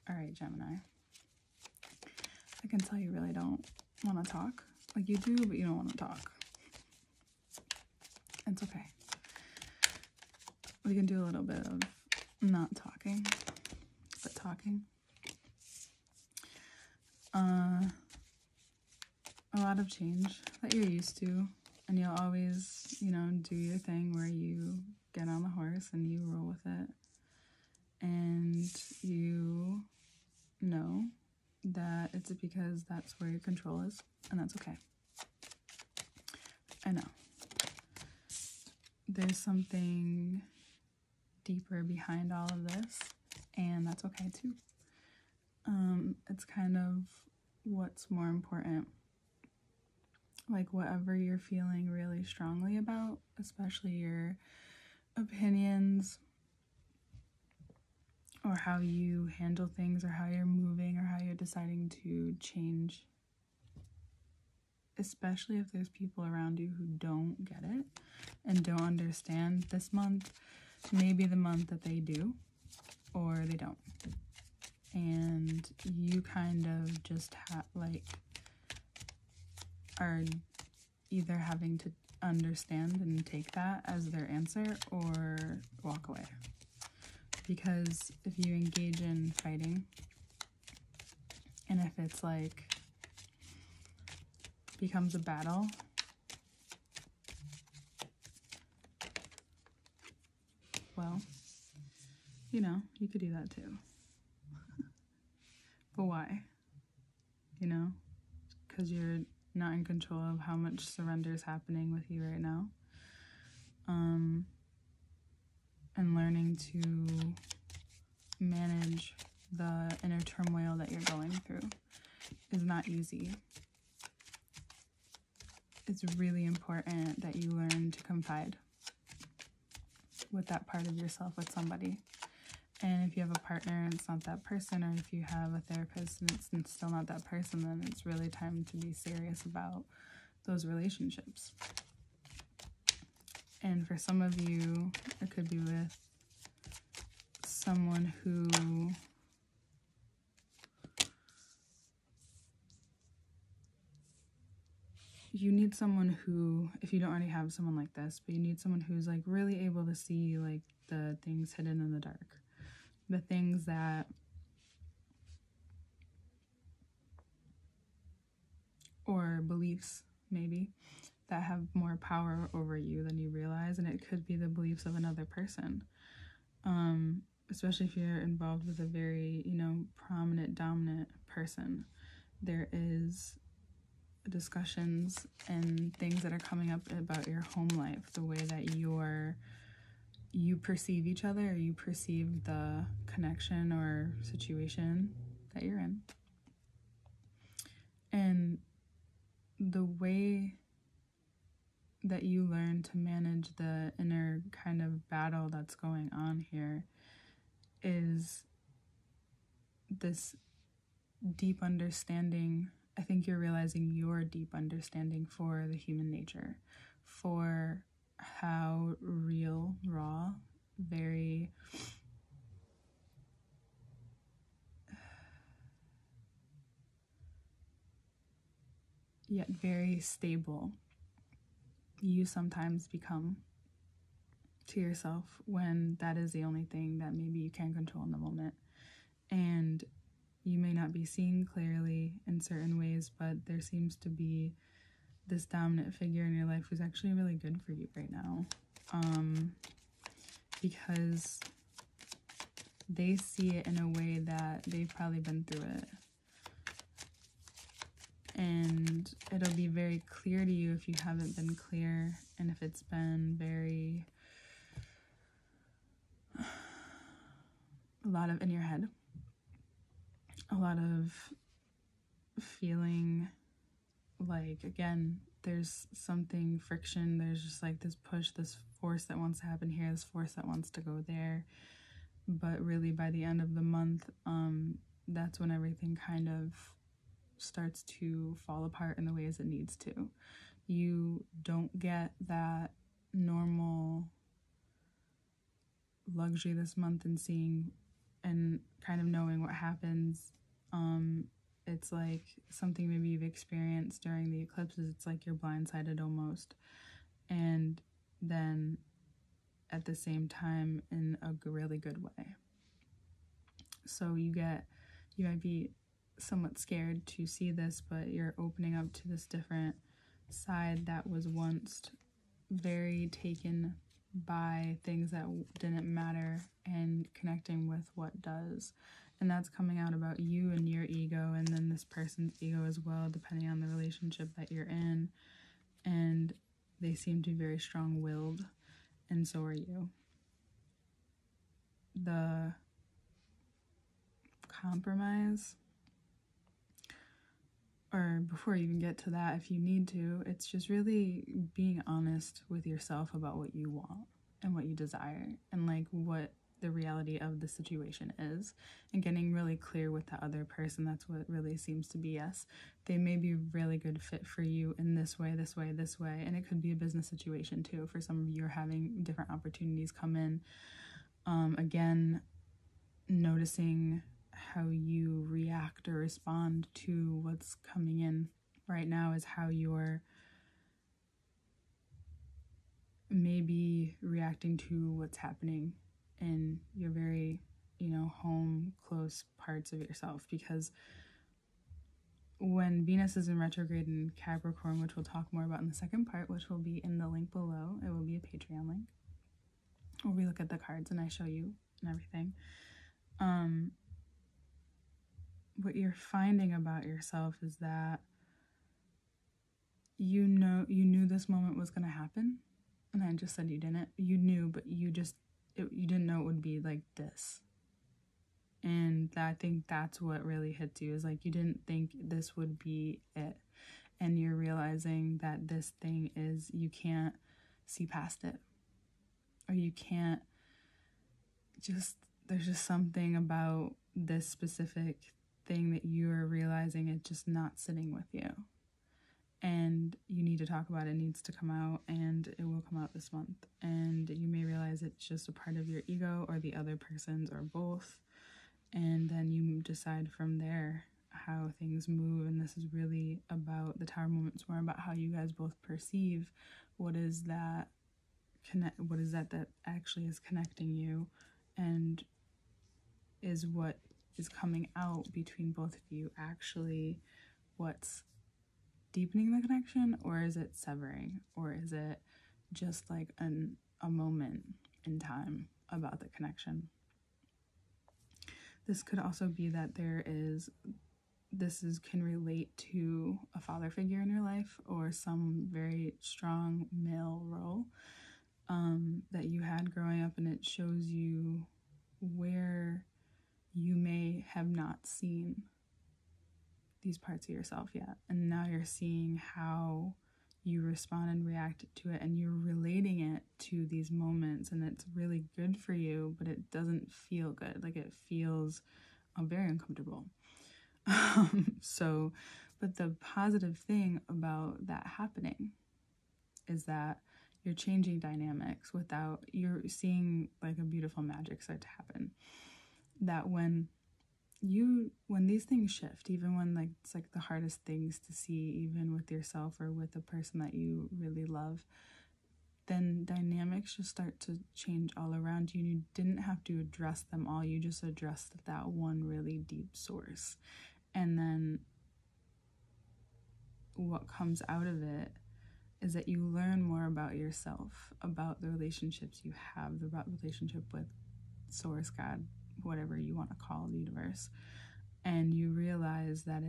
All right, Gemini. I can tell you really don't want to talk. Like, you do, but you don't want to talk. It's okay. We can do a little bit of not talking, but talking. A lot of change that you're used to, and you'll always, you know, do your thing where you get on the horse and you roll with it, and you know that it's because that's where your control is, and that's okay. I know. There's something deeper behind all of this, and that's okay too. It's kind of what's more important. Like, whatever you're feeling really strongly about, especially your opinions or how you handle things or how you're moving or how you're deciding to change, especially if there's people around you who don't get it and don't understand, this month may be the month that they do or they don't. And you kind of just are either having to understand and take that as their answer or walk away. Because if you engage in fighting, and if it's like becomes a battle, well, you know, you could do that too. But why? You know, because you're not in control of how much surrender is happening with you right now. And learning to manage the inner turmoil that you're going through is not easy. It's really important that you learn to confide with that part of yourself with somebody. And if you have a partner and it's not that person, or if you have a therapist and it's still not that person, then it's really time to be serious about those relationships. And for some of you, it could be with someone who you need someone who, if you don't already have someone like this, but you need someone who's like really able to see like the things hidden in the dark. The things that, or beliefs maybe, that have more power over you than you realize. And it could be the beliefs of another person. Especially if you're involved with a very, you know, prominent, dominant person. There is discussions and things that are coming up about your home life, the way that you perceive each other, or you perceive the connection or situation that you're in. And the way that you learn to manage the inner kind of battle that's going on here is this deep understanding. I think you're realizing your deep understanding for the human nature, for how real, raw, very yet very stable you sometimes become to yourself, when that is the only thing that maybe you can control in the moment. And you may not be seeing clearly in certain ways, but there seems to be this dominant figure in your life who's actually really good for you right now. Because they see it in a way that they've probably been through it. And it'll be very clear to you if you haven't been clear, and if it's been very, a lot of in your head, a lot of feeling like, again, there's something friction, there's just like this push, this force that wants to happen here, this force that wants to go there. But really by the end of the month, that's when everything kind of starts to fall apart in the ways it needs to. You don't get that normal luxury this month in seeing and kind kind of knowing what happens. It's like something maybe you've experienced during the eclipses. It's like you're blindsided almost. And then at the same time in a really good way. So you might be somewhat scared to see this, but you're opening up to this different side that was once very taken by things that didn't matter and connecting with what does. And that's coming out about you and your ego, and then this person's ego as well, depending on the relationship that you're in. And they seem to be very strong-willed, and so are you. The compromise, or before you even get to that, if you need to, it's just really being honest with yourself about what you want and what you desire and like what the reality of the situation is, and getting really clear with the other person. That's what really seems to be yes. They may be a really good fit for you in this way, this way, this way, and it could be a business situation too. For some of you are having different opportunities come in. Again, noticing how you react or respond to what's coming in right now is how you're maybe reacting to what's happening in your very, home, close parts of yourself. Because when Venus is in retrograde in Capricorn, which we'll talk more about in the second part, which will be in the link below, it will be a Patreon link, where we look at the cards and I show you and everything. What you're finding about yourself is that you knew this moment was going to happen, and I just said you didn't. You knew, but you didn't know it would be like this. And I think that's what really hits you, is like you didn't think this would be it, and you're realizing that this thing is, you can't see past it, or you can't there's just something about this specific thing that you're realizing it's just not sitting with you, and you need to talk about it. It needs to come out, and it will come out this month. And you may realize it's just a part of your ego, or the other person's, or both, and then you decide from there how things move. And this is really about the Tower moments, more about how you guys both perceive what is that actually is connecting you, and is what is coming out between both of you actually what's deepening the connection, or is it severing, or is it just like a moment in time about the connection? This could also be that can relate to a father figure in your life, or some very strong male role that you had growing up, and it shows you where you may have not seen these parts of yourself yet, and now you're seeing how you respond and react to it, and you're relating it to these moments, and it's really good for you, but it doesn't feel good. Like, it feels very uncomfortable. But the positive thing about that happening is that you're changing dynamics you're seeing like a beautiful magic start to happen. That when these things shift, even when like it's like the hardest things to see, even with yourself or with a person that you really love, then dynamics just start to change all around you. And you didn't have to address them all. You just addressed that one really deep source. And then what comes out of it is that you learn more about yourself, about the relationships you have, about the relationship with Source, God, whatever you want to call the universe. And you realize that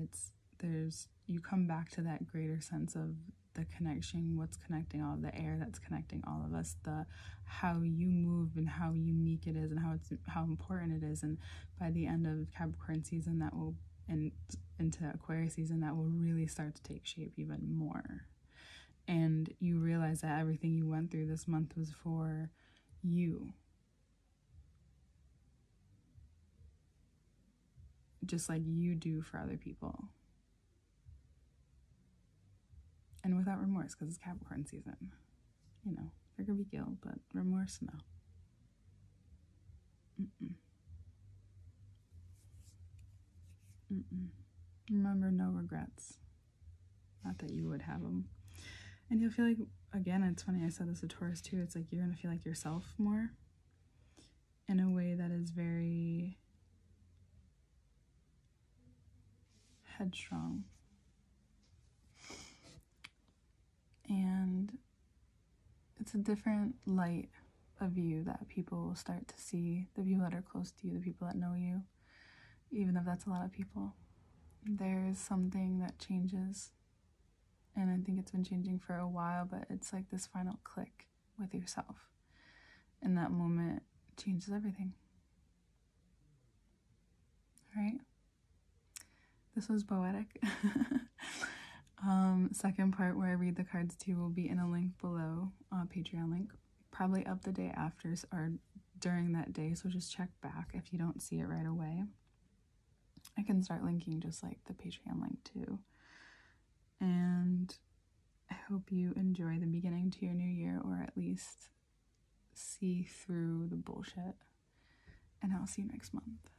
you come back to that greater sense of the connection, what's connecting all of the air that's connecting all of us, how you move and how unique it is, and how important it is. And by the end of Capricorn season, and into Aquarius season, that will really start to take shape even more. And you realize that everything you went through this month was for you. Just like you do for other people. And without remorse, because it's Capricorn season. There could be guilt, but remorse, no. Remember, no regrets. Not that you would have them. And you'll feel like, again, it's funny, I said this to Taurus too, it's like you're going to feel like yourself more in a way that is very headstrong. And it's a different light of you that people will start to see, the people that are close to you, the people that know you, even if that's a lot of people. There is something that changes, and I think it's been changing for a while, but it's like this final click with yourself. And that moment changes everything. All right? This was poetic. Second part where I read the cards to you will be in a link below, Patreon link, probably up the day after or during that day, so just check back if you don't see it right away. I can start linking just like the Patreon link too. And I hope you enjoy the beginning to your new year, or at least see through the bullshit. And I'll see you next month.